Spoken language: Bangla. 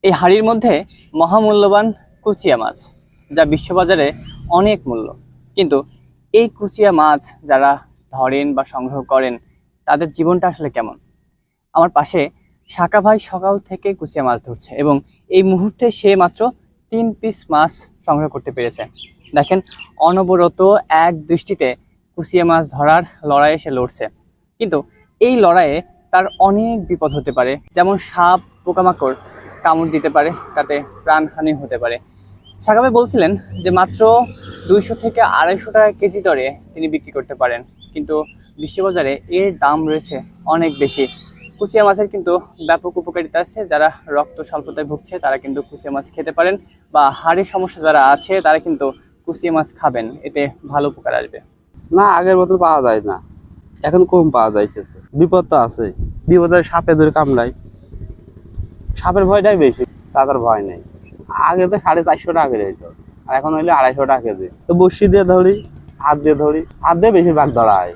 এই হাড়ির মধ্যে মহামূল্যবান কুচিয়া মাছ, যা বিশ্ববাজারে অনেক মূল্য। কিন্তু এই কুচিয়া মাছ যারা ধরেন বা সংগ্রহ করেন, তাদের জীবনটা আসলে কেমন? আমার পাশে শাকা ভাই সকাল থেকে কুচিয়া মাছ ধরছে এবং এই মুহূর্তে সে মাত্র 3 পিস মাছ সংগ্রহ করতে পেরেছে। দেখেন, অনবরত এক দৃষ্টিতে কুচিয়া মাছ ধরার লড়াইয়ে সে লড়ছে। কিন্তু এই লড়াইয়ে তার অনেক বিপদ হতে পারে, যেমন সাপ, পোকামাকড় কামড় দিতে পারে, তাতে প্রাণহানি হতে পারে। শাকা ভাই বলছিলেন যে মাত্র 200 থেকে 250 টাকা কেজি দরে তিনি বিক্রি করতে পারেন, কিন্তু বিশ্ববাজারে এর দাম রয়েছে অনেক বেশি। কুচিয়া মাছের কিন্তু ব্যাপক উপকারিতা আছে। যারা রক্ত স্বল্পতায় ভুগছে তারা কিন্তু কুচিয়া মাছ খেতে পারেন, বা হাড়ের সমস্যা যারা আছে তারা কিন্তু কুচিয়া মাছ খাবেন, এতে ভালো উপকার আসবে। না, আগের মতো পাওয়া যায় না, এখন কম পাওয়া যাইতেছে। বিপদ তো আছে, বিপদে সাপে ধরে কামড়ায়, সাপের ভয়টাই বেশি, তাদের ভয় নেই। আগে তো 450 টাকা করে হইতো, আর এখন হইলে 250 টাকা কেজি। তো বড়শি দিয়ে ধরি, হাত দিয়ে ধরি, হাত দিয়ে বেশিরভাগ ধরা হয়।